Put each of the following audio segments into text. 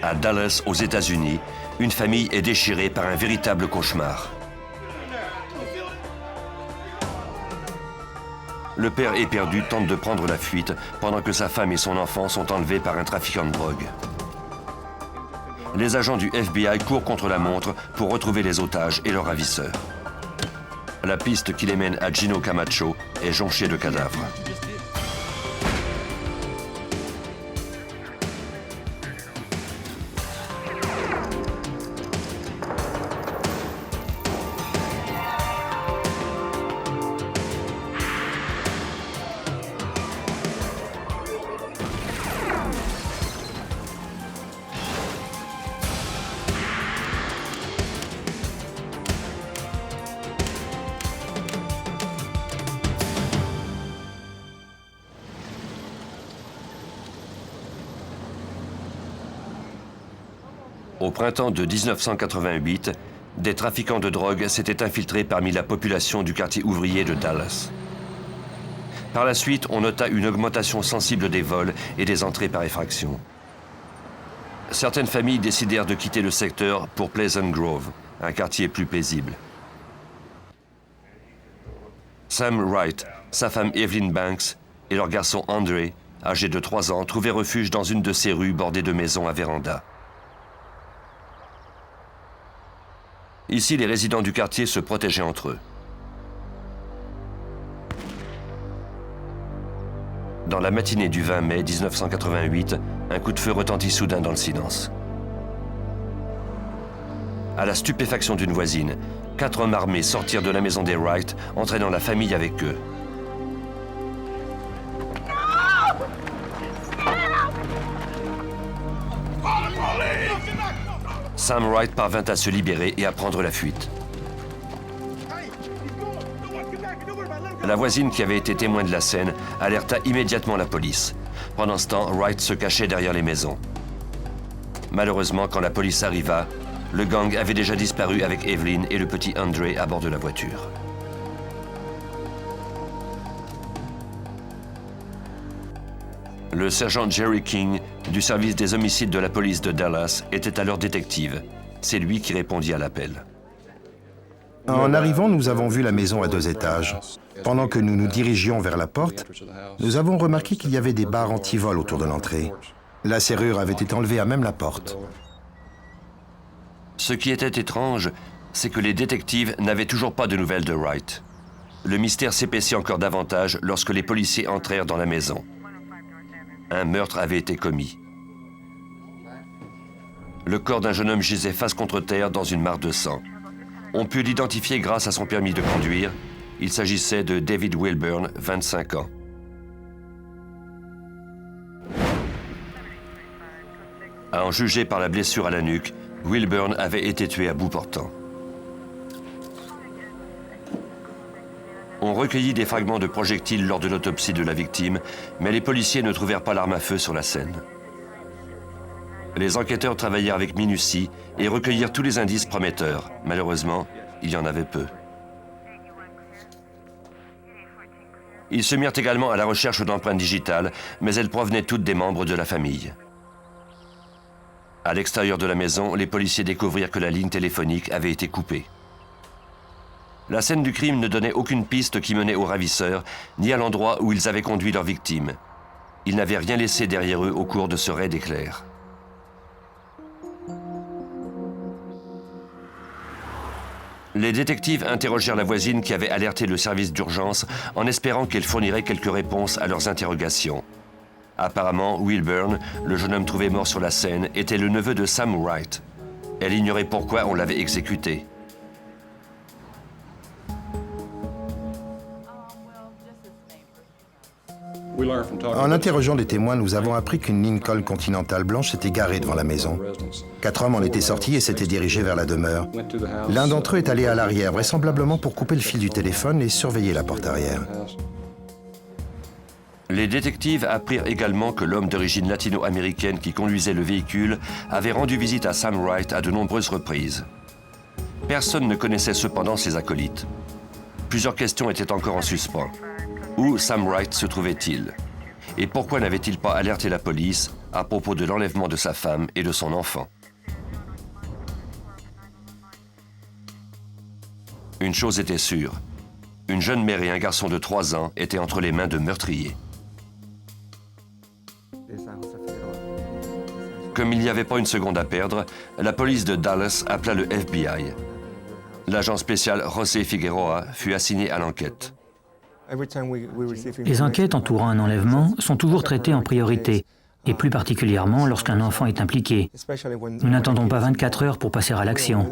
À Dallas, aux États-Unis, une famille est déchirée par un véritable cauchemar. Le père éperdu tente de prendre la fuite pendant que sa femme et son enfant sont enlevés par un trafiquant de drogue. Les agents du FBI courent contre la montre pour retrouver les otages et leurs ravisseurs. La piste qui les mène à Gino Camacho est jonchée de cadavres. Au printemps de 1988, des trafiquants de drogue s'étaient infiltrés parmi la population du quartier ouvrier de Dallas. Par la suite, on nota une augmentation sensible des vols et des entrées par effraction. Certaines familles décidèrent de quitter le secteur pour Pleasant Grove, un quartier plus paisible. Sam Wright, sa femme Evelyn Banks et leur garçon Andre, âgé de 3 ans, trouvaient refuge dans une de ces rues bordées de maisons à véranda. Ici, les résidents du quartier se protégeaient entre eux. Dans la matinée du 20 mai 1988, un coup de feu retentit soudain dans le silence. À la stupéfaction d'une voisine, 4 hommes armés sortirent de la maison des Wright, entraînant la famille avec eux. Sam Wright parvint à se libérer et à prendre la fuite. La voisine qui avait été témoin de la scène alerta immédiatement la police. Pendant ce temps, Wright se cachait derrière les maisons. Malheureusement, quand la police arriva, le gang avait déjà disparu avec Evelyn et le petit Andre à bord de la voiture. Le sergent Jerry King, du service des homicides de la police de Dallas, était alors détective. C'est lui qui répondit à l'appel. En arrivant, nous avons vu la maison à 2 étages. Pendant que nous nous dirigions vers la porte, nous avons remarqué qu'il y avait des barres anti-vol autour de l'entrée. La serrure avait été enlevée à même la porte. Ce qui était étrange, c'est que les détectives n'avaient toujours pas de nouvelles de Wright. Le mystère s'épaissit encore davantage lorsque les policiers entrèrent dans la maison. Un meurtre avait été commis. Le corps d'un jeune homme gisait face contre terre dans une mare de sang. On put l'identifier grâce à son permis de conduire. Il s'agissait de David Wilburn, 25 ans. À en juger par la blessure à la nuque, Wilburn avait été tué à bout portant. On recueillit des fragments de projectiles lors de l'autopsie de la victime, mais les policiers ne trouvèrent pas l'arme à feu sur la scène. Les enquêteurs travaillèrent avec minutie et recueillirent tous les indices prometteurs. Malheureusement, il y en avait peu. Ils se mirent également à la recherche d'empreintes digitales, mais elles provenaient toutes des membres de la famille. À l'extérieur de la maison, les policiers découvrirent que la ligne téléphonique avait été coupée. La scène du crime ne donnait aucune piste qui menait aux ravisseurs, ni à l'endroit où ils avaient conduit leur victime. Ils n'avaient rien laissé derrière eux au cours de ce raid éclair. Les détectives interrogèrent la voisine qui avait alerté le service d'urgence en espérant qu'elle fournirait quelques réponses à leurs interrogations. Apparemment, Wilburn, le jeune homme trouvé mort sur la scène, était le neveu de Sam Wright. Elle ignorait pourquoi on l'avait exécuté. En interrogeant des témoins, nous avons appris qu'une Lincoln Continental blanche s'était garée devant la maison. 4 hommes en étaient sortis et s'étaient dirigés vers la demeure. L'un d'entre eux est allé à l'arrière, vraisemblablement pour couper le fil du téléphone et surveiller la porte arrière. Les détectives apprirent également que l'homme d'origine latino-américaine qui conduisait le véhicule avait rendu visite à Sam Wright à de nombreuses reprises. Personne ne connaissait cependant ses acolytes. Plusieurs questions étaient encore en suspens. Où Sam Wright se trouvait-il? Et pourquoi n'avait-il pas alerté la police à propos de l'enlèvement de sa femme et de son enfant. Une chose était sûre, une jeune mère et un garçon de 3 ans étaient entre les mains de meurtriers. Comme il n'y avait pas une seconde à perdre, la police de Dallas appela le FBI. L'agent spécial José Figueroa fut assigné à l'enquête. Les enquêtes entourant un enlèvement sont toujours traitées en priorité, et plus particulièrement lorsqu'un enfant est impliqué. Nous n'attendons pas 24 heures pour passer à l'action.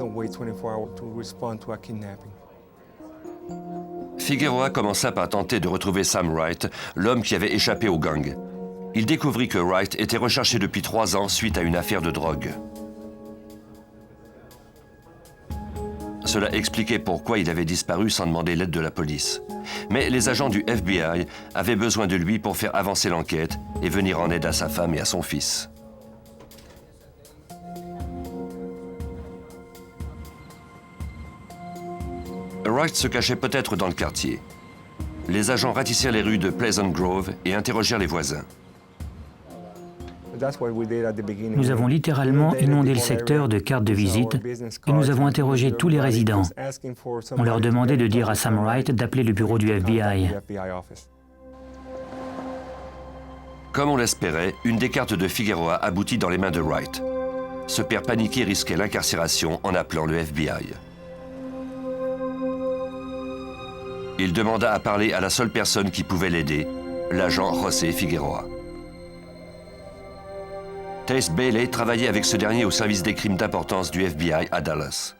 Figueroa commença par tenter de retrouver Sam Wright, l'homme qui avait échappé au gang. Il découvrit que Wright était recherché depuis 3 ans suite à une affaire de drogue. Cela expliquait pourquoi il avait disparu sans demander l'aide de la police. Mais les agents du FBI avaient besoin de lui pour faire avancer l'enquête et venir en aide à sa femme et à son fils. Wright se cachait peut-être dans le quartier. Les agents ratissèrent les rues de Pleasant Grove et interrogèrent les voisins. Nous avons littéralement inondé le secteur de cartes de visite et nous avons interrogé tous les résidents. On leur demandait de dire à Sam Wright d'appeler le bureau du FBI. Comme on l'espérait, une des cartes de Figueroa aboutit dans les mains de Wright. Ce père paniqué risquait l'incarcération en appelant le FBI. Il demanda à parler à la seule personne qui pouvait l'aider, l'agent José Figueroa. Tace Bailey travaillait avec ce dernier au service des crimes d'importance du FBI à Dallas.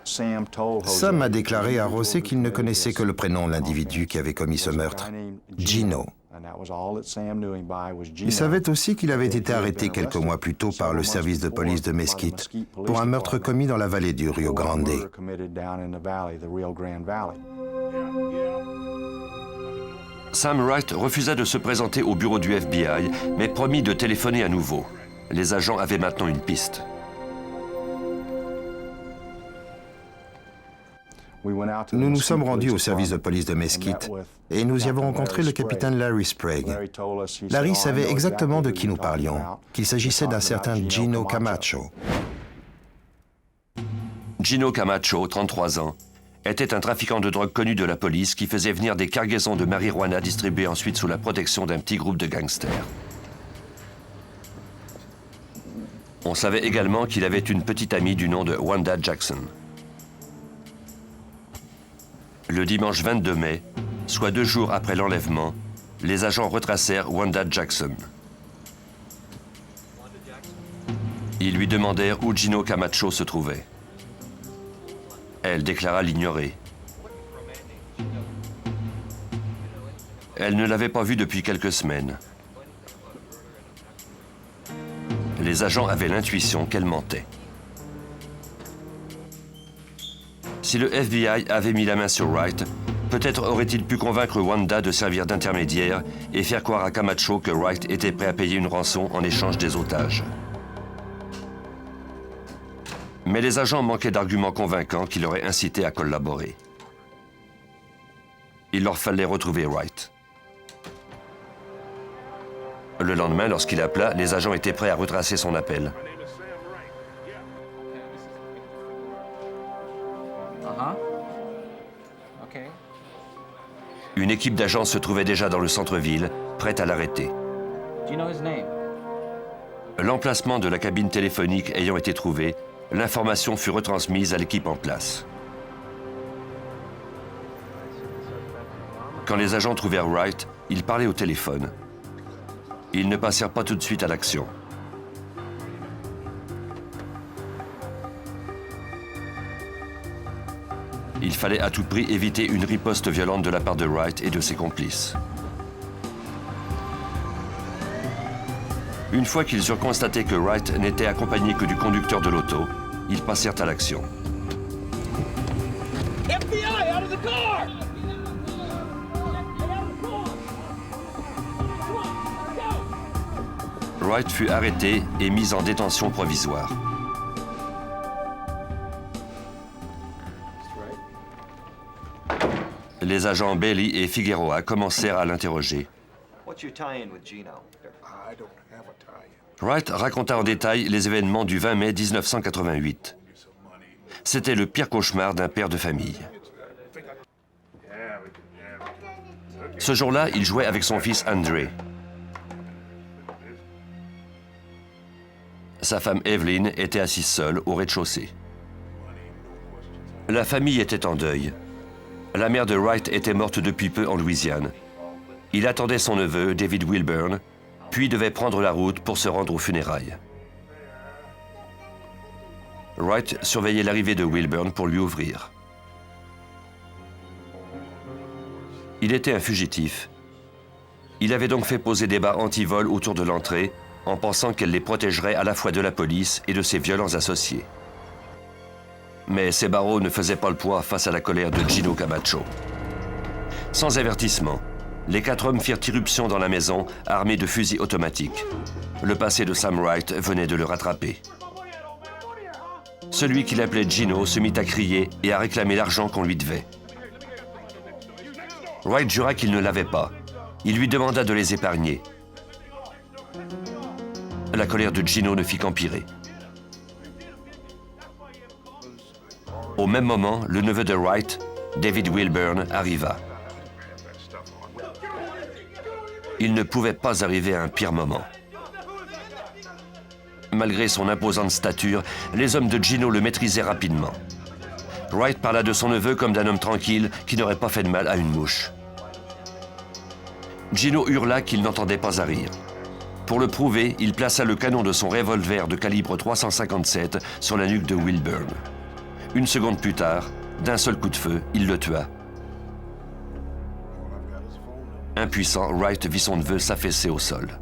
Sam a déclaré à José qu'il ne connaissait que le prénom de l'individu qui avait commis ce meurtre, Gino. Il savait aussi qu'il avait été arrêté quelques mois plus tôt par le service de police de Mesquite pour un meurtre commis dans la vallée du Rio Grande. Sam Wright refusa de se présenter au bureau du FBI, mais promit de téléphoner à nouveau. Les agents avaient maintenant une piste. Nous nous sommes rendus au service de police de Mesquite et nous y avons rencontré le capitaine Larry Sprague. Larry savait exactement de qui nous parlions, qu'il s'agissait d'un certain Gino Camacho. Gino Camacho, 33 ans, était un trafiquant de drogue connu de la police qui faisait venir des cargaisons de marijuana distribuées ensuite sous la protection d'un petit groupe de gangsters. On savait également qu'il avait une petite amie du nom de Wanda Jackson. Le dimanche 22 mai, soit 2 jours après l'enlèvement, les agents retracèrent Wanda Jackson. Ils lui demandèrent où Gino Camacho se trouvait. Elle déclara l'ignorer. Elle ne l'avait pas vu depuis quelques semaines. Les agents avaient l'intuition qu'elle mentait. Si le FBI avait mis la main sur Wright, peut-être aurait-il pu convaincre Wanda de servir d'intermédiaire et faire croire à Camacho que Wright était prêt à payer une rançon en échange des otages. Mais les agents manquaient d'arguments convaincants qui l'auraient incité à collaborer. Il leur fallait retrouver Wright. Le lendemain, lorsqu'il appela, les agents étaient prêts à retracer son appel. Une équipe d'agents se trouvait déjà dans le centre-ville, prête à l'arrêter. L'emplacement de la cabine téléphonique ayant été trouvé, l'information fut retransmise à l'équipe en place. Quand les agents trouvèrent Wright, ils parlaient au téléphone. Ils ne passèrent pas tout de suite à l'action. Il fallait à tout prix éviter une riposte violente de la part de Wright et de ses complices. Une fois qu'ils eurent constaté que Wright n'était accompagné que du conducteur de l'auto, ils passèrent à l'action. FBI, out of the car! Wright fut arrêté et mis en détention provisoire. Les agents Bailey et Figueroa commencèrent à l'interroger. Wright raconta en détail les événements du 20 mai 1988. C'était le pire cauchemar d'un père de famille. Ce jour-là, il jouait avec son fils Andre. Sa femme Evelyn était assise seule au rez-de-chaussée. La famille était en deuil. La mère de Wright était morte depuis peu en Louisiane. Il attendait son neveu, David Wilburn, puis devait prendre la route pour se rendre aux funérailles. Wright surveillait l'arrivée de Wilburn pour lui ouvrir. Il était un fugitif. Il avait donc fait poser des barres anti-vol autour de l'entrée en pensant qu'elle les protégerait à la fois de la police et de ses violents associés. Mais ces barreaux ne faisaient pas le poids face à la colère de Gino Camacho. Sans avertissement, les 4 hommes firent irruption dans la maison, armés de fusils automatiques. Le passé de Sam Wright venait de le rattraper. Celui qu'il appelait Gino se mit à crier et à réclamer l'argent qu'on lui devait. Wright jura qu'il ne l'avait pas. Il lui demanda de les épargner. La colère de Gino ne fit qu'empirer. Au même moment, le neveu de Wright, David Wilburn, arriva. Il ne pouvait pas arriver à un pire moment. Malgré son imposante stature, les hommes de Gino le maîtrisaient rapidement. Wright parla de son neveu comme d'un homme tranquille qui n'aurait pas fait de mal à une mouche. Gino hurla qu'il n'entendait pas à rire. Pour le prouver, il plaça le canon de son revolver de calibre 357 sur la nuque de Wilburn. Une seconde plus tard, d'un seul coup de feu, il le tua. Impuissant, Wright vit son neveu s'affaisser au sol.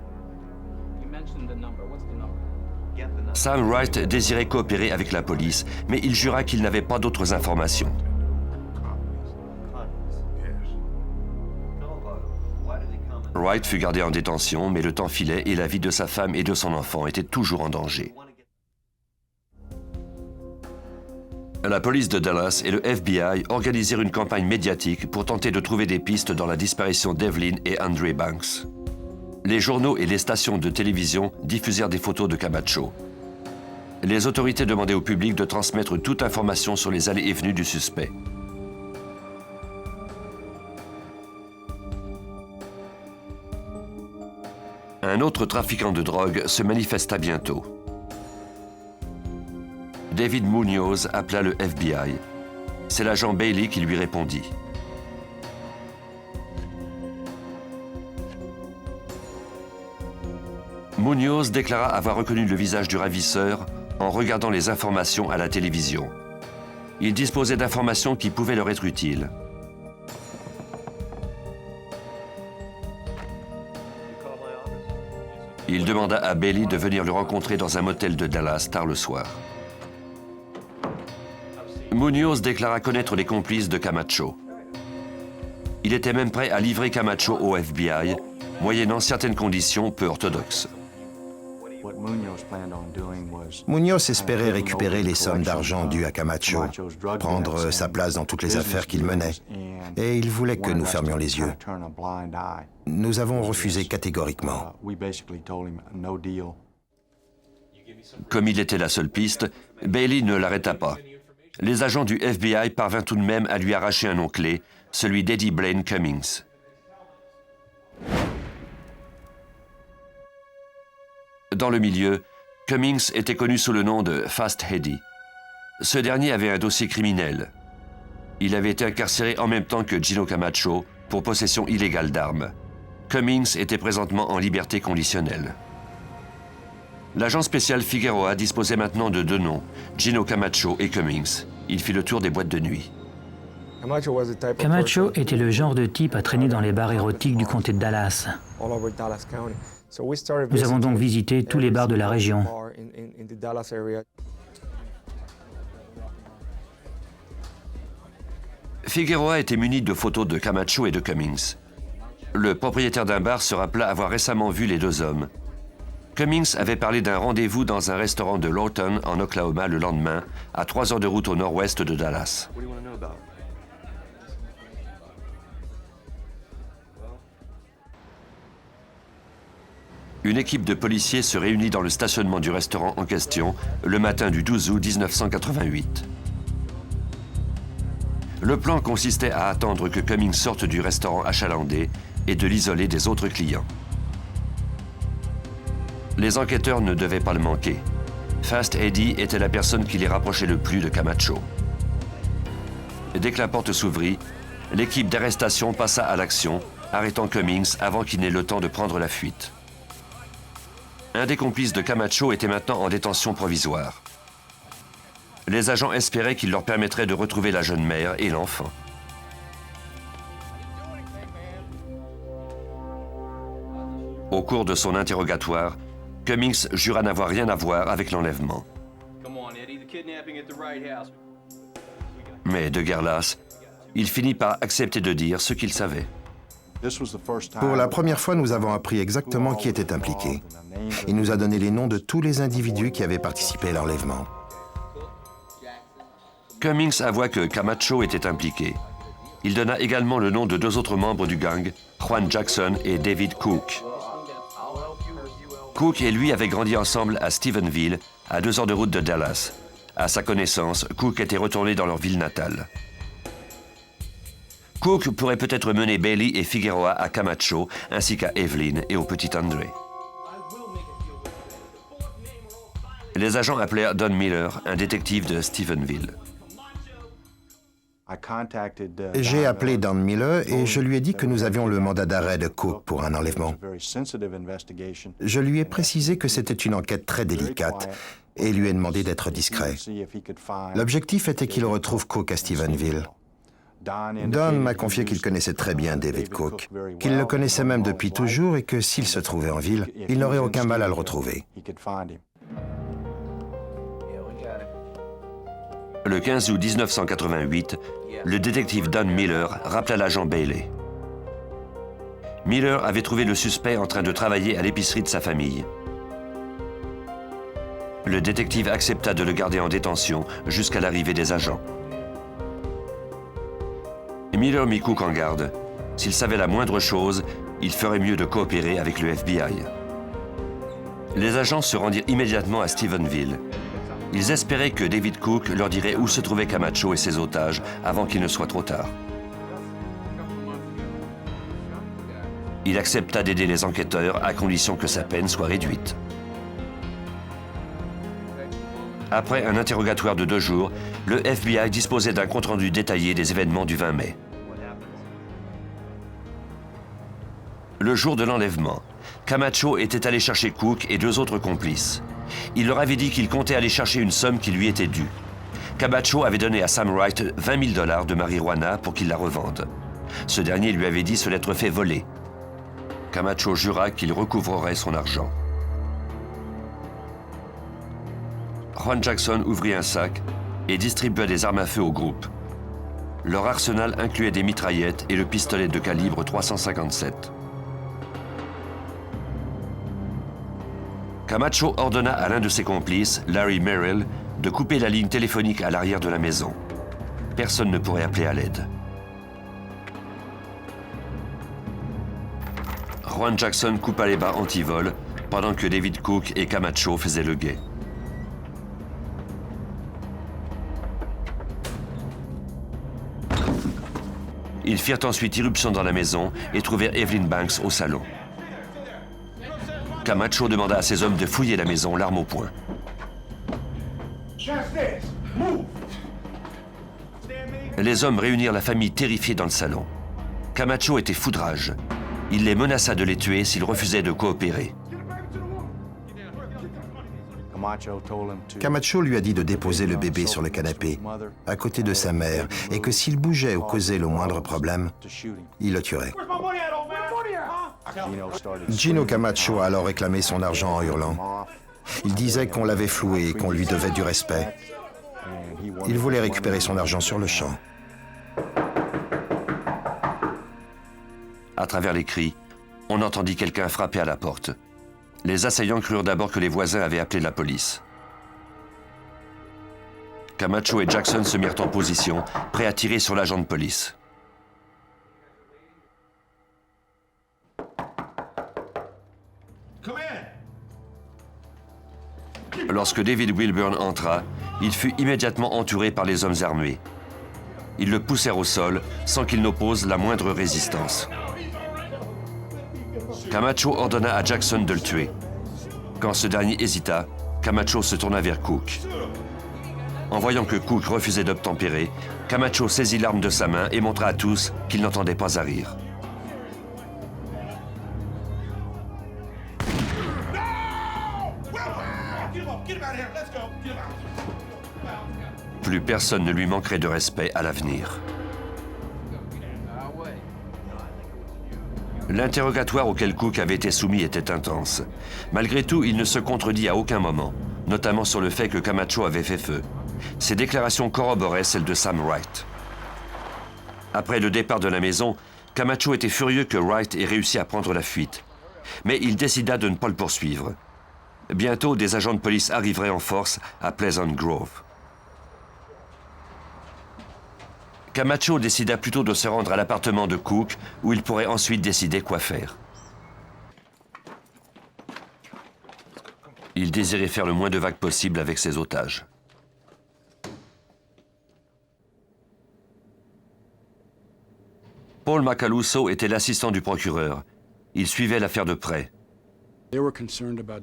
Sam Wright désirait coopérer avec la police, mais il jura qu'il n'avait pas d'autres informations. Wright fut gardé en détention, mais le temps filait et la vie de sa femme et de son enfant était toujours en danger. La police de Dallas et le FBI organisèrent une campagne médiatique pour tenter de trouver des pistes dans la disparition d'Evelyn et Andre Banks. Les journaux et les stations de télévision diffusèrent des photos de Camacho. Les autorités demandaient au public de transmettre toute information sur les allées et venues du suspect. Un autre trafiquant de drogue se manifesta bientôt. David Munoz appela le FBI. C'est l'agent Bailey qui lui répondit. Munoz déclara avoir reconnu le visage du ravisseur en regardant les informations à la télévision. Il disposait d'informations qui pouvaient leur être utiles. Il demanda à Bailey de venir le rencontrer dans un motel de Dallas tard le soir. Munoz déclara connaître les complices de Camacho. Il était même prêt à livrer Camacho au FBI, moyennant certaines conditions peu orthodoxes. Munoz espérait récupérer les sommes d'argent dues à Camacho, prendre sa place dans toutes les affaires qu'il menait, et il voulait que nous fermions les yeux. Nous avons refusé catégoriquement. Comme il était la seule piste, Bailey ne l'arrêta pas. Les agents du FBI parvinrent tout de même à lui arracher un nom clé, celui d'Eddie Blaine Cummings. Dans le milieu, Cummings était connu sous le nom de Fast Eddie. Ce dernier avait un dossier criminel. Il avait été incarcéré en même temps que Gino Camacho pour possession illégale d'armes. Cummings était présentement en liberté conditionnelle. L'agent spécial Figueroa disposait maintenant de 2 noms, Gino Camacho et Cummings. Il fit le tour des boîtes de nuit. Camacho était le genre de type à traîner dans les bars érotiques du comté de Dallas. Nous avons donc visité tous les bars de la région. Figueroa était muni de photos de Camacho et de Cummings. Le propriétaire d'un bar se rappela avoir récemment vu les 2 hommes. Cummings avait parlé d'un rendez-vous dans un restaurant de Lawton, en Oklahoma, le lendemain, à 3 heures de route au nord-ouest de Dallas. Une équipe de policiers se réunit dans le stationnement du restaurant en question le matin du 12 août 1988. Le plan consistait à attendre que Cummings sorte du restaurant achalandé et de l'isoler des autres clients. Les enquêteurs ne devaient pas le manquer. Fast Eddie était la personne qui les rapprochait le plus de Camacho. Dès que la porte s'ouvrit, l'équipe d'arrestation passa à l'action, arrêtant Cummings avant qu'il n'ait le temps de prendre la fuite. Un des complices de Camacho était maintenant en détention provisoire. Les agents espéraient qu'il leur permettrait de retrouver la jeune mère et l'enfant. Au cours de son interrogatoire, Cummings jura n'avoir rien à voir avec l'enlèvement. Mais de guerre lasse, il finit par accepter de dire ce qu'il savait. Pour la première fois, nous avons appris exactement qui était impliqué. Il nous a donné les noms de tous les individus qui avaient participé à l'enlèvement. Cummings avoua que Camacho était impliqué. Il donna également le nom de 2 autres membres du gang, Juan Jackson et David Cook. Cook et lui avaient grandi ensemble à Stephenville, à 2 heures de route de Dallas. À sa connaissance, Cook était retourné dans leur ville natale. Cook pourrait peut-être mener Bailey et Figueroa à Camacho, ainsi qu'à Evelyn et au petit André. Les agents appelèrent Don Miller, un détective de Stephenville. J'ai appelé Don Miller et je lui ai dit que nous avions le mandat d'arrêt de Cook pour un enlèvement. Je lui ai précisé que c'était une enquête très délicate et lui ai demandé d'être discret. L'objectif était qu'il retrouve Cook à Stephenville. Don m'a confié qu'il connaissait très bien David Cook, qu'il le connaissait même depuis toujours et que s'il se trouvait en ville, il n'aurait aucun mal à le retrouver. Le 15 août 1988, le détective Don Miller rappela l'agent Bailey. Miller avait trouvé le suspect en train de travailler à l'épicerie de sa famille. Le détective accepta de le garder en détention jusqu'à l'arrivée des agents. Miller mit Cook en garde. S'il savait la moindre chose, il ferait mieux de coopérer avec le FBI. Les agents se rendirent immédiatement à Stephenville. Ils espéraient que David Cook leur dirait où se trouvaient Camacho et ses otages avant qu'il ne soit trop tard. Il accepta d'aider les enquêteurs à condition que sa peine soit réduite. Après un interrogatoire de 2 jours, le FBI disposait d'un compte-rendu détaillé des événements du 20 mai. Le jour de l'enlèvement, Camacho était allé chercher Cook et 2 autres complices. Il leur avait dit qu'il comptait aller chercher une somme qui lui était due. Camacho avait donné à Sam Wright $20 000 de marijuana pour qu'il la revende. Ce dernier lui avait dit se l'être fait voler. Camacho jura qu'il recouvrerait son argent. Juan Jackson ouvrit un sac et distribua des armes à feu au groupe. Leur arsenal incluait des mitraillettes et le pistolet de calibre .357. Camacho ordonna à l'un de ses complices, Larry Merrill, de couper la ligne téléphonique à l'arrière de la maison. Personne ne pourrait appeler à l'aide. Juan Jackson coupa les barres anti-vol pendant que David Cook et Camacho faisaient le guet. Ils firent ensuite irruption dans la maison et trouvèrent Evelyn Banks au salon. Camacho demanda à ses hommes de fouiller la maison, l'arme au poing. Les hommes réunirent la famille terrifiée dans le salon. Camacho était fou de rage. Il les menaça de les tuer s'ils refusaient de coopérer. Camacho lui a dit de déposer le bébé sur le canapé, à côté de sa mère, et que s'il bougeait ou causait le moindre problème, il le tuerait. Gino Camacho a alors réclamé son argent en hurlant. Il disait qu'on l'avait floué et qu'on lui devait du respect. Il voulait récupérer son argent sur le champ. À travers les cris, on entendit quelqu'un frapper à la porte. Les assaillants crurent d'abord que les voisins avaient appelé la police. Camacho et Jackson se mirent en position, prêts à tirer sur l'agent de police. Lorsque David Wilburn entra, il fut immédiatement entouré par les hommes armés. Ils le poussèrent au sol sans qu'il n'oppose la moindre résistance. Camacho ordonna à Jackson de le tuer. Quand ce dernier hésita, Camacho se tourna vers Cook. En voyant que Cook refusait d'obtempérer, Camacho saisit l'arme de sa main et montra à tous qu'il n'entendait pas à rire. Plus personne ne lui manquerait de respect à l'avenir. L'interrogatoire auquel Cook avait été soumis était intense. Malgré tout, il ne se contredit à aucun moment, notamment sur le fait que Camacho avait fait feu. Ses déclarations corroboraient celles de Sam Wright. Après le départ de la maison, Camacho était furieux que Wright ait réussi à prendre la fuite. Mais il décida de ne pas le poursuivre. Bientôt, des agents de police arriveraient en force à Pleasant Grove. Camacho décida plutôt de se rendre à l'appartement de Cook, où il pourrait ensuite décider quoi faire. Il désirait faire le moins de vagues possible avec ses otages. Paul Macaluso était l'assistant du procureur. Il suivait l'affaire de près.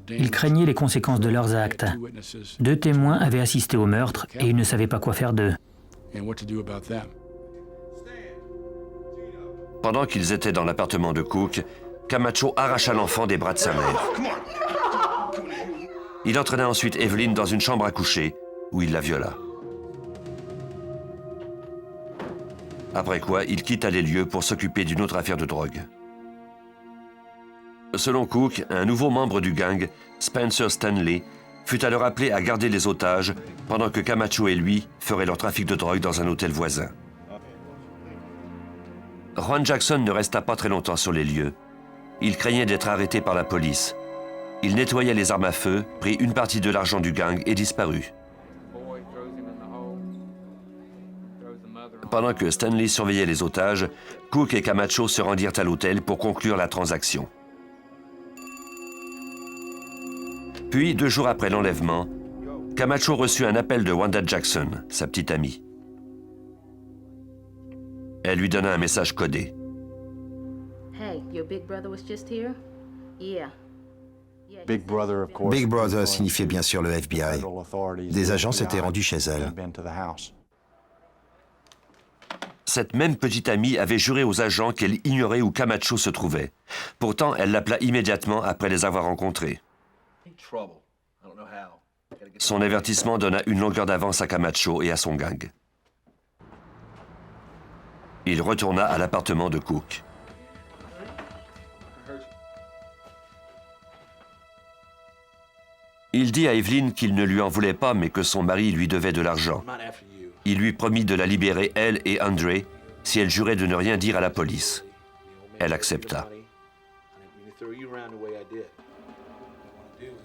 Ils craignaient les conséquences de leurs actes. 2 témoins avaient assisté au meurtre et ils ne savaient pas quoi faire d'eux. Pendant qu'ils étaient dans l'appartement de Cook, Camacho arracha l'enfant des bras de sa mère. Il entraîna ensuite Evelyn dans une chambre à coucher, où il la viola. Après quoi, il quitta les lieux pour s'occuper d'une autre affaire de drogue. Selon Cook, un nouveau membre du gang, Spencer Stanley, fut alors appelé à garder les otages pendant que Camacho et lui feraient leur trafic de drogue dans un hôtel voisin. Juan Jackson ne resta pas très longtemps sur les lieux. Il craignait d'être arrêté par la police. Il nettoya les armes à feu, prit une partie de l'argent du gang et disparut. Pendant que Stanley surveillait les otages, Cook et Camacho se rendirent à l'hôtel pour conclure la transaction. Puis, 2 jours après l'enlèvement, Camacho reçut un appel de Wanda Jackson, sa petite amie. Elle lui donna un message codé. Hey, your big brother was just here? Yeah. Big Brother signifiait bien sûr le FBI. Des agents s'étaient rendus chez elle. Cette même petite amie avait juré aux agents qu'elle ignorait où Camacho se trouvait. Pourtant, elle l'appela immédiatement après les avoir rencontrés. Son avertissement donna une longueur d'avance à Camacho et à son gang. Il retourna à l'appartement de Cook. Il dit à Evelyn qu'il ne lui en voulait pas, mais que son mari lui devait de l'argent. Il lui promit de la libérer, elle et André, si elle jurait de ne rien dire à la police. Elle accepta.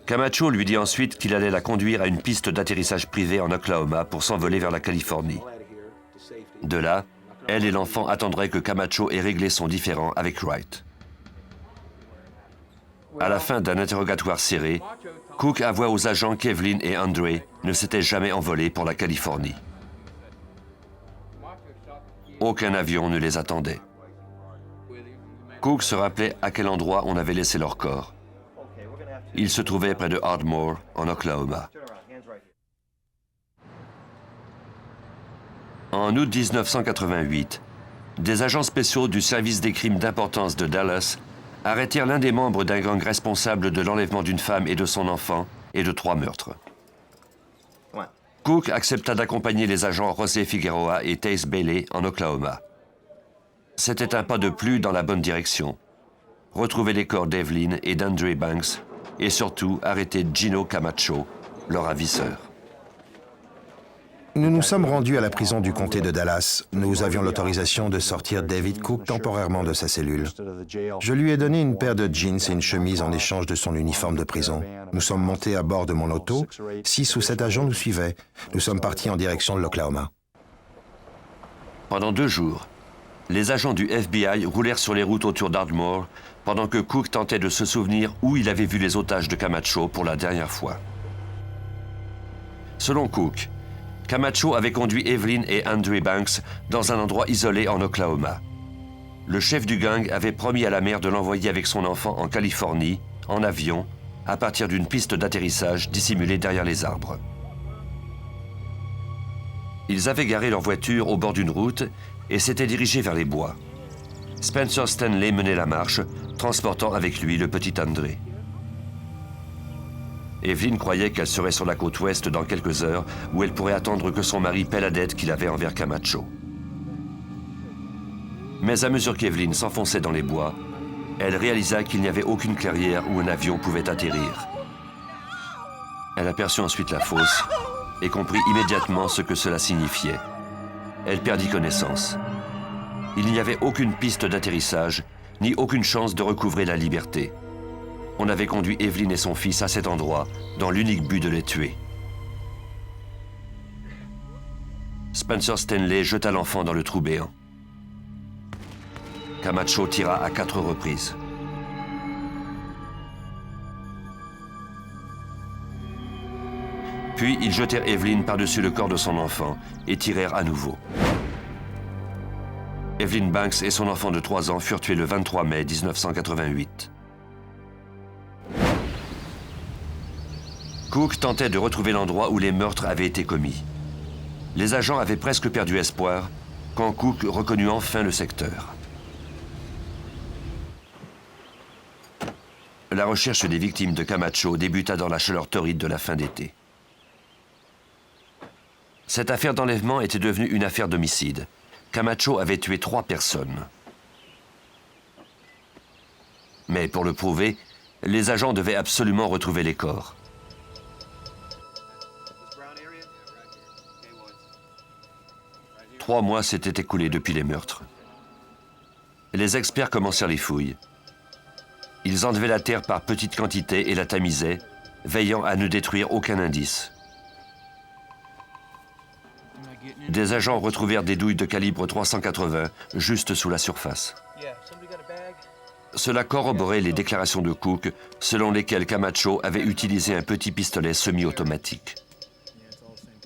Camacho lui dit ensuite qu'il allait la conduire à une piste d'atterrissage privée en Oklahoma pour s'envoler vers la Californie. De là, elle et l'enfant attendraient que Camacho ait réglé son différend avec Wright. À la fin d'un interrogatoire serré, Cook avoua aux agents qu'Evelyn et André ne s'étaient jamais envolés pour la Californie. Aucun avion ne les attendait. Cook se rappelait à quel endroit on avait laissé leur corps. Il se trouvait près de Ardmore, en Oklahoma. En août 1988, des agents spéciaux du service des crimes d'importance de Dallas arrêtèrent l'un des membres d'un gang responsable de l'enlèvement d'une femme et de son enfant et de 3 meurtres. Cook accepta d'accompagner les agents José Figueroa et Taze Bailey en Oklahoma. C'était un pas de plus dans la bonne direction. Retrouver les corps d'Evelyn et d'André Banks et surtout arrêter Gino Camacho, leur ravisseur. Nous nous sommes rendus à la prison du comté de Dallas. Nous avions l'autorisation de sortir David Cook temporairement de sa cellule. Je lui ai donné une paire de jeans et une chemise en échange de son uniforme de prison. Nous sommes montés à bord de mon auto. 6 ou 7 agents nous suivaient. Nous sommes partis en direction de l'Oklahoma. Pendant 2 jours, Les agents du FBI roulèrent sur les routes autour d'Ardmore pendant que Cook tentait de se souvenir où il avait vu les otages de Camacho pour la dernière fois. Selon Cook, Camacho avait conduit Evelyn et Andre Banks dans un endroit isolé en Oklahoma. Le chef du gang avait promis à la mère de l'envoyer avec son enfant en Californie, en avion, à partir d'une piste d'atterrissage dissimulée derrière les arbres. Ils avaient garé leur voiture au bord d'une route et s'étaient dirigés vers les bois. Spencer Stanley menait la marche, transportant avec lui le petit André. Evelyn croyait qu'elle serait sur la côte ouest dans quelques heures, où elle pourrait attendre que son mari paie la dette qu'il avait envers Camacho. Mais à mesure qu'Evelyn s'enfonçait dans les bois, elle réalisa qu'il n'y avait aucune clairière où un avion pouvait atterrir. Elle aperçut ensuite la fosse et comprit immédiatement ce que cela signifiait. Elle perdit connaissance. Il n'y avait aucune piste d'atterrissage, ni aucune chance de recouvrer la liberté. On avait conduit Evelyn et son fils à cet endroit, dans l'unique but de les tuer. Spencer Stanley jeta l'enfant dans le trou béant. Camacho tira à 4 reprises. Puis ils jetèrent Evelyn par-dessus le corps de son enfant et tirèrent à nouveau. Evelyn Banks et son enfant de 3 ans furent tués le 23 mai 1988. Cook tentait de retrouver l'endroit où les meurtres avaient été commis. Les agents avaient presque perdu espoir quand Cook reconnut enfin le secteur. La recherche des victimes de Camacho débuta dans la chaleur torride de la fin d'été. Cette affaire d'enlèvement était devenue une affaire d'homicide. Camacho avait tué 3 personnes. Mais pour le prouver, les agents devaient absolument retrouver les corps. « 3 mois s'étaient écoulés depuis les meurtres. Les experts commencèrent les fouilles. Ils enlevaient la terre par petites quantités et la tamisaient, veillant à ne détruire aucun indice. Des agents retrouvèrent des douilles de calibre 380 juste sous la surface. Cela corroborait les déclarations de Cook, selon lesquelles Camacho avait utilisé un petit pistolet semi-automatique.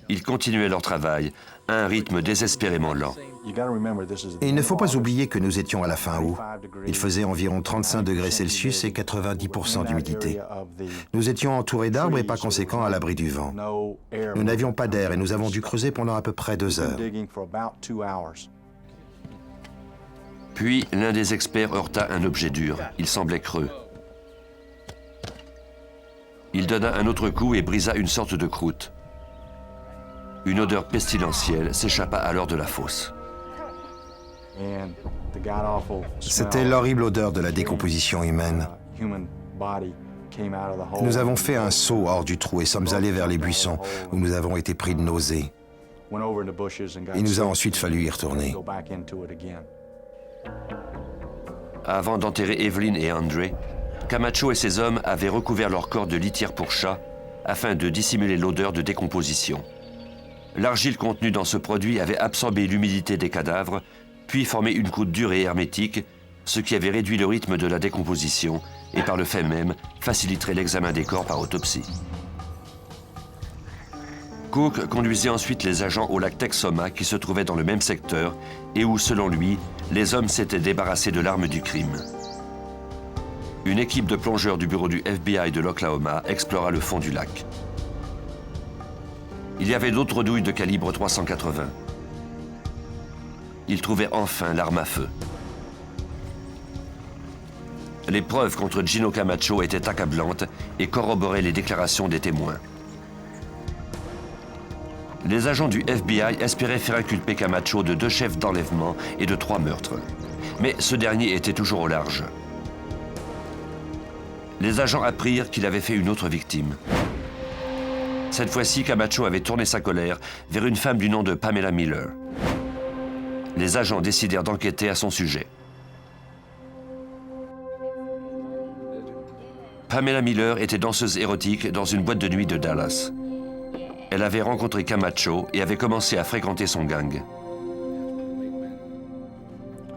Ils continuaient leur travail à un rythme désespérément lent. Et il ne faut pas oublier que nous étions à la fin août. Il faisait environ 35 degrés Celsius et 90% d'humidité. Nous étions entourés d'arbres et par conséquent à l'abri du vent. Nous n'avions pas d'air et nous avons dû creuser pendant à peu près 2 heures. Puis, l'un des experts heurta un objet dur. Il semblait creux. Il donna un autre coup et brisa une sorte de croûte. Une odeur pestilentielle s'échappa alors de la fosse. C'était l'horrible odeur de la décomposition humaine. Nous avons fait un saut hors du trou et sommes allés vers les buissons, où nous avons été pris de nausées. Il nous a ensuite fallu y retourner. Avant d'enterrer Evelyn et Andre, Camacho et ses hommes avaient recouvert leur corps de litière pour chat afin de dissimuler l'odeur de décomposition. L'argile contenue dans ce produit avait absorbé l'humidité des cadavres, puis formé une croûte dure et hermétique, ce qui avait réduit le rythme de la décomposition et par le fait même faciliterait l'examen des corps par autopsie. Cook conduisit ensuite les agents au lac Texoma qui se trouvait dans le même secteur et où, selon lui, les hommes s'étaient débarrassés de l'arme du crime. Une équipe de plongeurs du bureau du FBI de l'Oklahoma explora le fond du lac. Il y avait d'autres douilles de calibre 380. Ils trouvèrent enfin l'arme à feu. Les preuves contre Gino Camacho étaient accablantes et corroboraient les déclarations des témoins. Les agents du FBI espéraient faire inculper Camacho de 2 chefs d'enlèvement et de 3 meurtres. Mais ce dernier était toujours au large. Les agents apprirent qu'il avait fait une autre victime. Cette fois-ci, Camacho avait tourné sa colère vers une femme du nom de Pamela Miller. Les agents décidèrent d'enquêter à son sujet. Pamela Miller était danseuse érotique dans une boîte de nuit de Dallas. Elle avait rencontré Camacho et avait commencé à fréquenter son gang.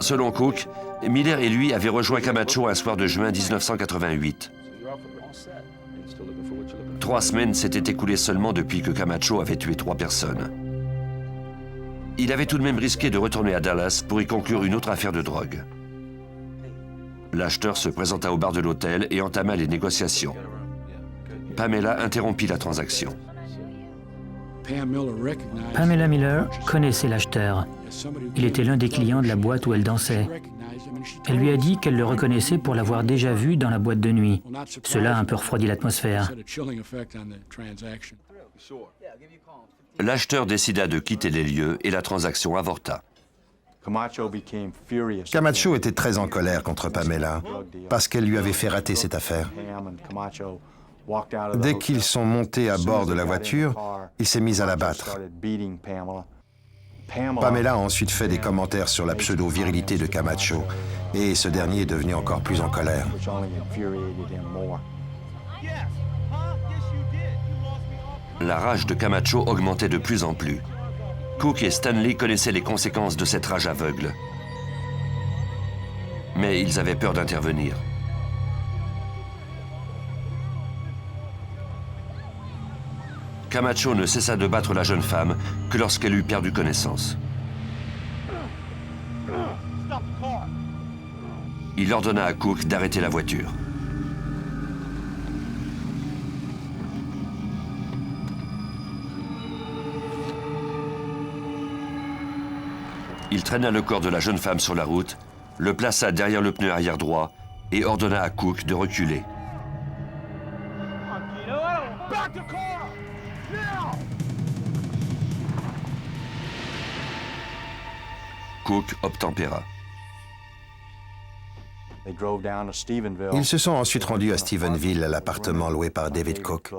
Selon Cook, Miller et lui avaient rejoint Camacho un soir de juin 1988. 3 semaines s'étaient écoulées seulement depuis que Camacho avait tué 3 personnes. Il avait tout de même risqué de retourner à Dallas pour y conclure une autre affaire de drogue. L'acheteur se présenta au bar de l'hôtel et entama les négociations. Pamela interrompit la transaction. Pamela Miller connaissait l'acheteur. Il était l'un des clients de la boîte où elle dansait. Elle lui a dit qu'elle le reconnaissait pour l'avoir déjà vu dans la boîte de nuit. Cela a un peu refroidi l'atmosphère. L'acheteur décida de quitter les lieux et la transaction avorta. Camacho était très en colère contre Pamela parce qu'elle lui avait fait rater cette affaire. Dès qu'ils sont montés à bord de la voiture, il s'est mis à la battre. Pamela a ensuite fait des commentaires sur la pseudo-virilité de Camacho et ce dernier est devenu encore plus en colère. La rage de Camacho augmentait de plus en plus. Cook et Stanley connaissaient les conséquences de cette rage aveugle. Mais ils avaient peur d'intervenir. Camacho ne cessa de battre la jeune femme que lorsqu'elle eut perdu connaissance. Il ordonna à Cook d'arrêter la voiture. Il traîna le corps de la jeune femme sur la route, le plaça derrière le pneu arrière droit et ordonna à Cook de reculer. Cook obtempéra. Ils se sont ensuite rendus à Stephenville, à l'appartement loué par David Cook.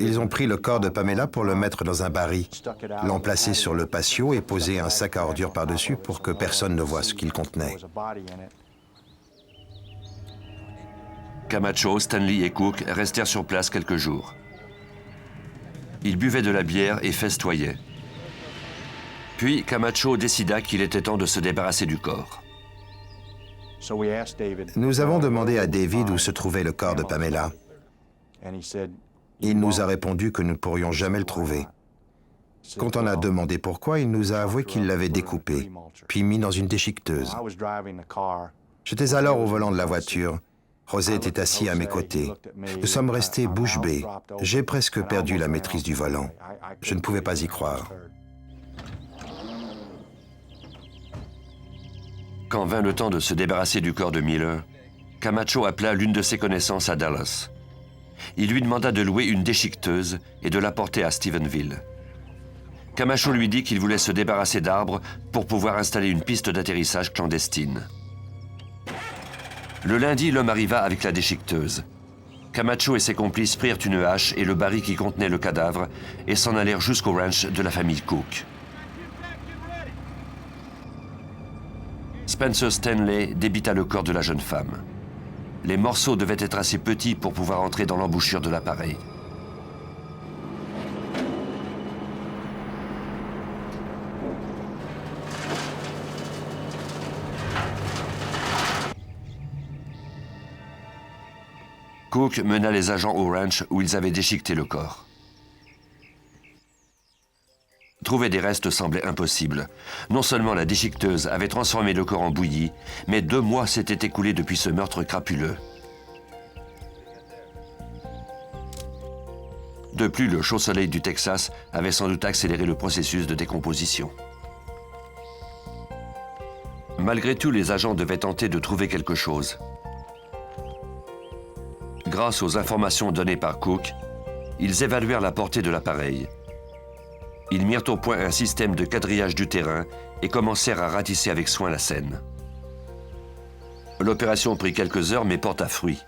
Ils ont pris le corps de Pamela pour le mettre dans un baril, l'ont placé sur le patio et posé un sac à ordures par-dessus pour que personne ne voie ce qu'il contenait. Camacho, Stanley et Cook restèrent sur place quelques jours. Ils buvaient de la bière et festoyaient. Puis Camacho décida qu'il était temps de se débarrasser du corps. Nous avons demandé à David où se trouvait le corps de Pamela. Il nous a répondu que nous ne pourrions jamais le trouver. Quand on a demandé pourquoi, il nous a avoué qu'il l'avait découpé, puis mis dans une déchiqueteuse. J'étais alors au volant de la voiture. José était assis à mes côtés. Nous sommes restés bouche bée. J'ai presque perdu la maîtrise du volant. Je ne pouvais pas y croire. Quand vint le temps de se débarrasser du corps de Miller, Camacho appela l'une de ses connaissances à Dallas. Il lui demanda de louer une déchiqueteuse et de la porter à Stephenville. Camacho lui dit qu'il voulait se débarrasser d'arbres pour pouvoir installer une piste d'atterrissage clandestine. Le lundi, l'homme arriva avec la déchiqueteuse. Camacho et ses complices prirent une hache et le baril qui contenait le cadavre et s'en allèrent jusqu'au ranch de la famille Cook. Spencer Stanley débita le corps de la jeune femme. Les morceaux devaient être assez petits pour pouvoir entrer dans l'embouchure de l'appareil. Cook mena les agents au ranch où ils avaient déchiqueté le corps. Trouver des restes semblait impossible. Non seulement la déchiqueteuse avait transformé le corps en bouillie, mais 2 mois s'étaient écoulés depuis ce meurtre crapuleux. De plus, le chaud soleil du Texas avait sans doute accéléré le processus de décomposition. Malgré tout, les agents devaient tenter de trouver quelque chose. Grâce aux informations données par Cook, ils évaluèrent la portée de l'appareil. Ils mirent au point un système de quadrillage du terrain et commencèrent à ratisser avec soin la scène. L'opération prit quelques heures mais porta fruit.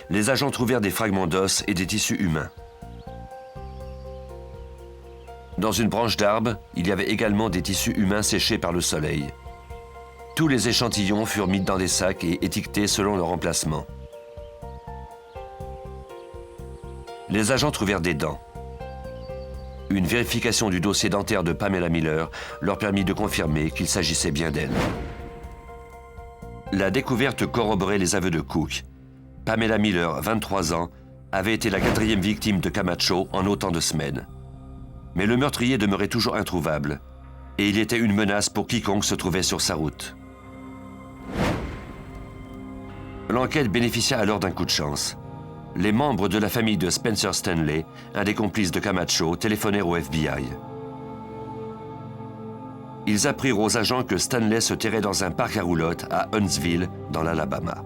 Les agents trouvèrent des fragments d'os et des tissus humains. Dans une branche d'arbre, il y avait également des tissus humains séchés par le soleil. Tous les échantillons furent mis dans des sacs et étiquetés selon leur emplacement. Les agents trouvèrent des dents. Une vérification du dossier dentaire de Pamela Miller leur permit de confirmer qu'il s'agissait bien d'elle. La découverte corroborait les aveux de Cook. Pamela Miller, 23 ans, avait été la 4e victime de Camacho en autant de semaines. Mais le meurtrier demeurait toujours introuvable, et il était une menace pour quiconque se trouvait sur sa route. L'enquête bénéficia alors d'un coup de chance. Les membres de la famille de Spencer Stanley, un des complices de Camacho, téléphonèrent au FBI. Ils apprirent aux agents que Stanley se terrait dans un parc à roulottes à Huntsville, dans l'Alabama.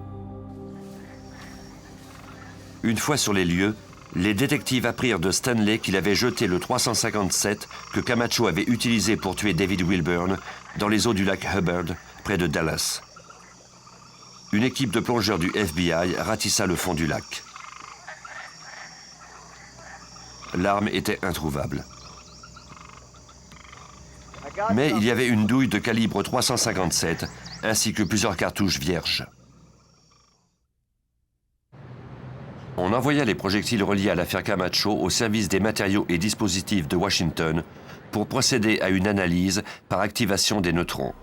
Une fois sur les lieux, les détectives apprirent de Stanley qu'il avait jeté le 357 que Camacho avait utilisé pour tuer David Wilburn dans les eaux du lac Hubbard, près de Dallas. Une équipe de plongeurs du FBI ratissa le fond du lac. L'arme était introuvable. Mais il y avait une douille de calibre 357 ainsi que plusieurs cartouches vierges. On envoya les projectiles reliés à l'affaire Camacho au service des matériaux et dispositifs de Washington pour procéder à une analyse par activation des neutrons.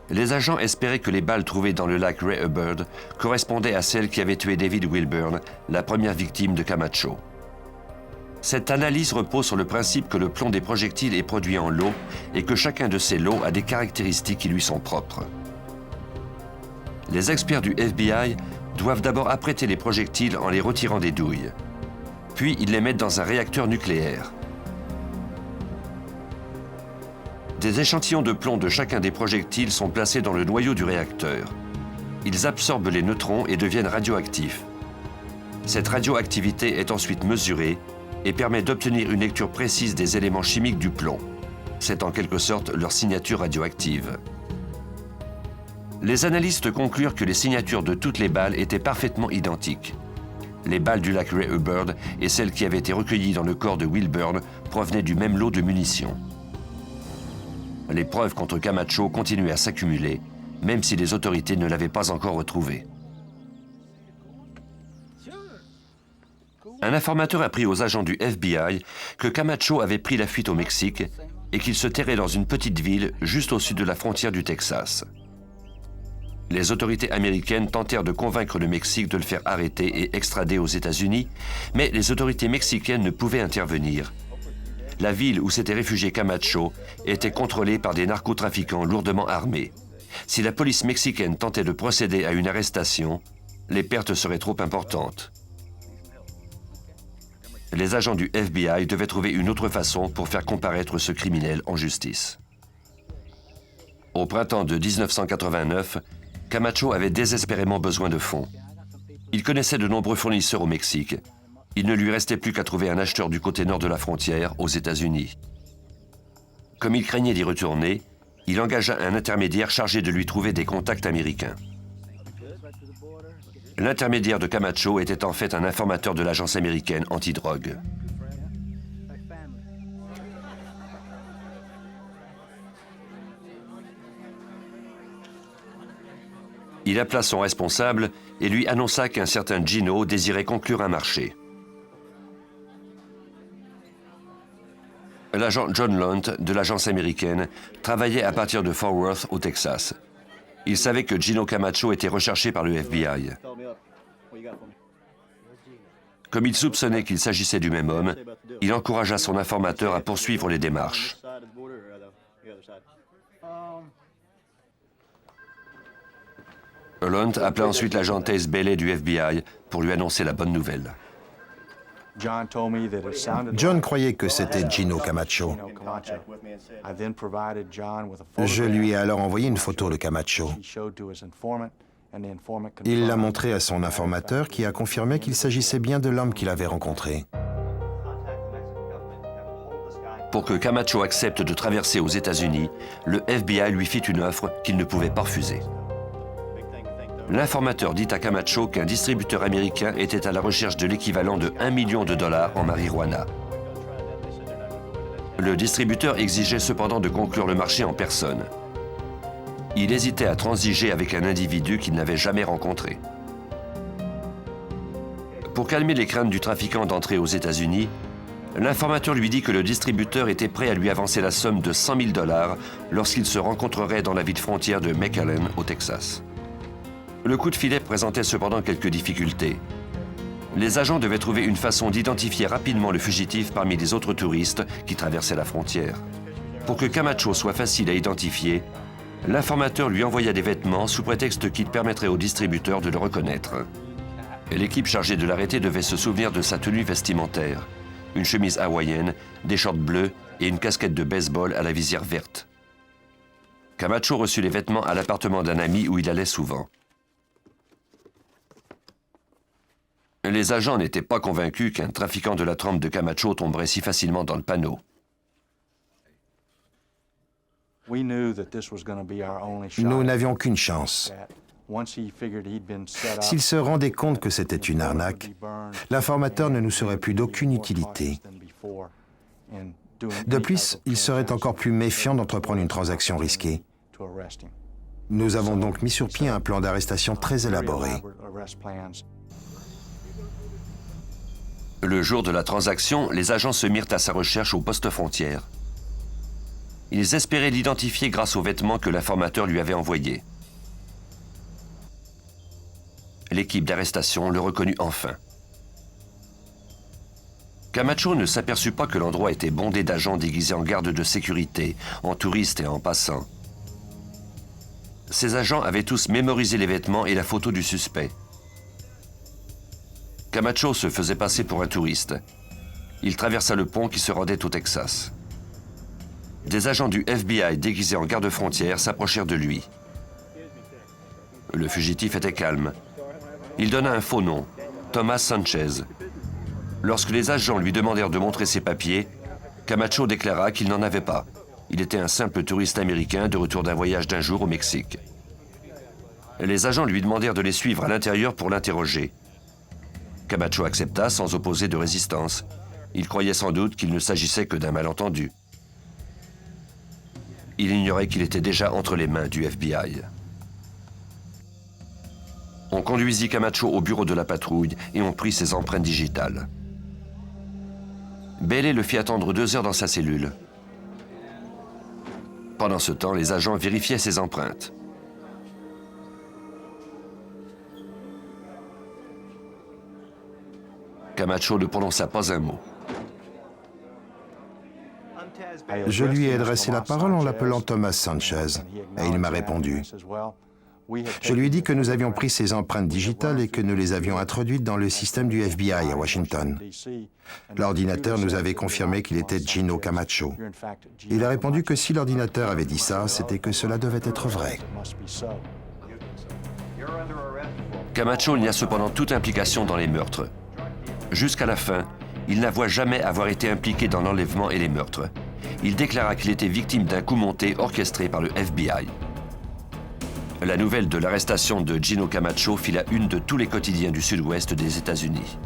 Les agents espéraient que les balles trouvées dans le lac Ray Hubbard correspondaient à celles qui avaient tué David Wilburn, la première victime de Camacho. Cette analyse repose sur le principe que le plomb des projectiles est produit en lot et que chacun de ces lots a des caractéristiques qui lui sont propres. Les experts du FBI doivent d'abord apprêter les projectiles en les retirant des douilles. Puis ils les mettent dans un réacteur nucléaire. Des échantillons de plomb de chacun des projectiles sont placés dans le noyau du réacteur. Ils absorbent les neutrons et deviennent radioactifs. Cette radioactivité est ensuite mesurée et permet d'obtenir une lecture précise des éléments chimiques du plomb. C'est en quelque sorte leur signature radioactive. Les analystes conclurent que les signatures de toutes les balles étaient parfaitement identiques. Les balles du lac Ray Hubbard et celles qui avaient été recueillies dans le corps de Wilburn provenaient du même lot de munitions. Les preuves contre Camacho continuaient à s'accumuler, même si les autorités ne l'avaient pas encore retrouvé. Un informateur apprit aux agents du FBI que Camacho avait pris la fuite au Mexique et qu'il se terrait dans une petite ville juste au sud de la frontière du Texas. Les autorités américaines tentèrent de convaincre le Mexique de le faire arrêter et extrader aux États-Unis, mais les autorités mexicaines ne pouvaient intervenir. La ville où s'était réfugié Camacho était contrôlée par des narcotrafiquants lourdement armés. Si la police mexicaine tentait de procéder à une arrestation, les pertes seraient trop importantes. Les agents du FBI devaient trouver une autre façon pour faire comparaître ce criminel en justice. Au printemps de 1989, Camacho avait désespérément besoin de fonds. Il connaissait de nombreux fournisseurs au Mexique. Il ne lui restait plus qu'à trouver un acheteur du côté nord de la frontière, aux États-Unis. Comme il craignait d'y retourner, il engagea un intermédiaire chargé de lui trouver des contacts américains. L'intermédiaire de Camacho était en fait un informateur de l'agence américaine antidrogue. Il appela son responsable et lui annonça qu'un certain Gino désirait conclure un marché. L'agent John Lunt de l'agence américaine travaillait à partir de Fort Worth au Texas. Il savait que Gino Camacho était recherché par le FBI. Comme il soupçonnait qu'il s'agissait du même homme, il encouragea son informateur à poursuivre les démarches. Lunt appela ensuite l'agent Taze Bailey du FBI pour lui annoncer la bonne nouvelle. John croyait que c'était Gino Camacho. Je lui ai alors envoyé une photo de Camacho. Il l'a montrée à son informateur qui a confirmé qu'il s'agissait bien de l'homme qu'il avait rencontré. Pour que Camacho accepte de traverser aux États-Unis, le FBI lui fit une offre qu'il ne pouvait pas refuser. L'informateur dit à Camacho qu'un distributeur américain était à la recherche de l'équivalent de $1 million en marijuana. Le distributeur exigeait cependant de conclure le marché en personne. Il hésitait à transiger avec un individu qu'il n'avait jamais rencontré. Pour calmer les craintes du trafiquant d'entrer aux États-Unis, L'informateur lui dit que le distributeur était prêt à lui avancer la somme de 100 000 $ lorsqu'ils se rencontreraient dans la ville frontière de McAllen, au Texas. Le coup de filet présentait cependant quelques difficultés. Les agents devaient trouver une façon d'identifier rapidement le fugitif parmi les autres touristes qui traversaient la frontière. Pour que Camacho soit facile à identifier, l'informateur lui envoya des vêtements sous prétexte qu'ils permettraient au distributeur de le reconnaître. L'équipe chargée de l'arrêter devait se souvenir de sa tenue vestimentaire. Une chemise hawaïenne, des shorts bleus et une casquette de baseball à la visière verte. Camacho reçut les vêtements à l'appartement d'un ami où il allait souvent. Les agents n'étaient pas convaincus qu'un trafiquant de la trempe de Camacho tomberait si facilement dans le panneau. Nous n'avions qu'une chance. S'il se rendait compte que c'était une arnaque, l'informateur ne nous serait plus d'aucune utilité. De plus, il serait encore plus méfiant d'entreprendre une transaction risquée. Nous avons donc mis sur pied un plan d'arrestation très élaboré. Le jour de la transaction, les agents se mirent à sa recherche au poste frontière. Ils espéraient l'identifier grâce aux vêtements que l'informateur lui avait envoyés. L'équipe d'arrestation le reconnut enfin. Camacho ne s'aperçut pas que l'endroit était bondé d'agents déguisés en garde de sécurité, en touristes et en passants. Ces agents avaient tous mémorisé les vêtements et la photo du suspect. Camacho se faisait passer pour un touriste. Il traversa le pont qui se rendait au Texas. Des agents du FBI déguisés en garde-frontière s'approchèrent de lui. Le fugitif était calme. Il donna un faux nom, Thomas Sanchez. Lorsque les agents lui demandèrent de montrer ses papiers, Camacho déclara qu'il n'en avait pas. Il était un simple touriste américain de retour d'un voyage d'1 jour au Mexique. Les agents lui demandèrent de les suivre à l'intérieur pour l'interroger. Camacho accepta sans opposer de résistance. Il croyait sans doute qu'il ne s'agissait que d'un malentendu. Il ignorait qu'il était déjà entre les mains du FBI. On conduisit Camacho au bureau de la patrouille et on prit ses empreintes digitales. Bailey le fit attendre 2 heures dans sa cellule. Pendant ce temps, les agents vérifiaient ses empreintes. Camacho ne prononça pas un mot. Je lui ai adressé la parole en l'appelant Thomas Sanchez, et il m'a répondu. Je lui ai dit que nous avions pris ses empreintes digitales et que nous les avions introduites dans le système du FBI à Washington. L'ordinateur nous avait confirmé qu'il était Gino Camacho. Il a répondu que si l'ordinateur avait dit ça, c'était que cela devait être vrai. Camacho nia cependant toute implication dans les meurtres. Jusqu'à la fin, il n'avoua jamais avoir été impliqué dans l'enlèvement et les meurtres. Il déclara qu'il était victime d'un coup monté orchestré par le FBI. La nouvelle de l'arrestation de Gino Camacho fit la une de tous les quotidiens du sud-ouest des États-Unis.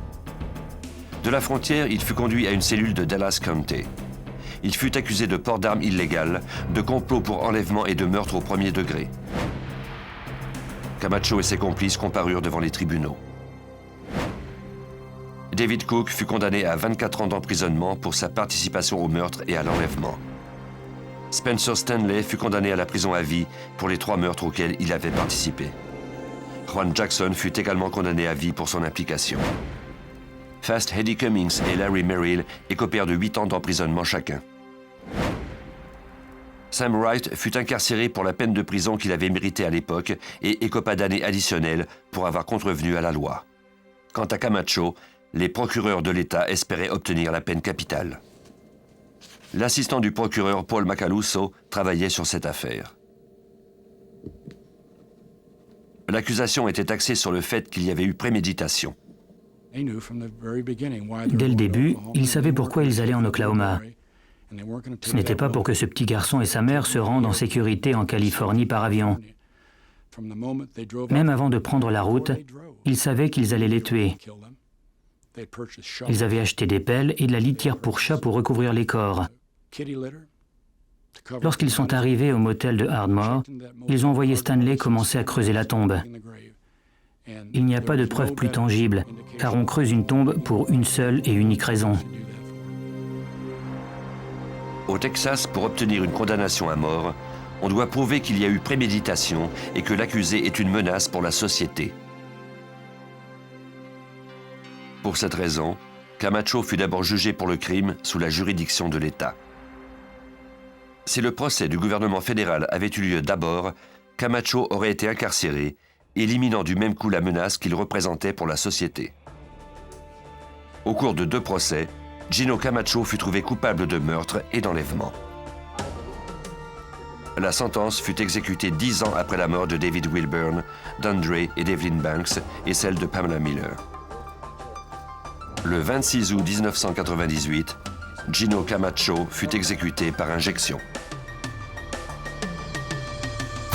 De la frontière, il fut conduit à une cellule de Dallas County. Il fut accusé de port d'armes illégales, de complot pour enlèvement et de meurtre au premier degré. Camacho et ses complices comparurent devant les tribunaux. David Cook fut condamné à 24 ans d'emprisonnement pour sa participation au meurtre et à l'enlèvement. Spencer Stanley fut condamné à la prison à vie pour les 3 meurtres auxquels il avait participé. Juan Jackson fut également condamné à vie pour son implication. Fast Eddie Cummings et Larry Merrill écopèrent de 8 ans d'emprisonnement chacun. Sam Wright fut incarcéré pour la peine de prison qu'il avait méritée à l'époque et écopa d'années additionnelles pour avoir contrevenu à la loi. Quant à Camacho, les procureurs de l'État espéraient obtenir la peine capitale. L'assistant du procureur Paul Macaluso travaillait sur cette affaire. L'accusation était axée sur le fait qu'il y avait eu préméditation. Dès le début, ils savaient pourquoi ils allaient en Oklahoma. Ce n'était pas pour que ce petit garçon et sa mère se rendent en sécurité en Californie par avion. Même avant de prendre la route, ils savaient qu'ils allaient les tuer. Ils avaient acheté des pelles et de la litière pour chat pour recouvrir les corps. Lorsqu'ils sont arrivés au motel de Ardmore, ils ont envoyé Stanley commencer à creuser la tombe. Il n'y a pas de preuve plus tangible, car on creuse une tombe pour une seule et unique raison. Au Texas, pour obtenir une condamnation à mort, on doit prouver qu'il y a eu préméditation et que l'accusé est une menace pour la société. Pour cette raison, Camacho fut d'abord jugé pour le crime sous la juridiction de l'État. Si le procès du gouvernement fédéral avait eu lieu d'abord, Camacho aurait été incarcéré, éliminant du même coup la menace qu'il représentait pour la société. Au cours de 2 procès, Gino Camacho fut trouvé coupable de meurtre et d'enlèvement. La sentence fut exécutée 10 ans après la mort de David Wilburn, d'Andre et d'Evelyn Banks et celle de Pamela Miller. Le 26 août 1998, Gino Camacho fut exécuté par injection.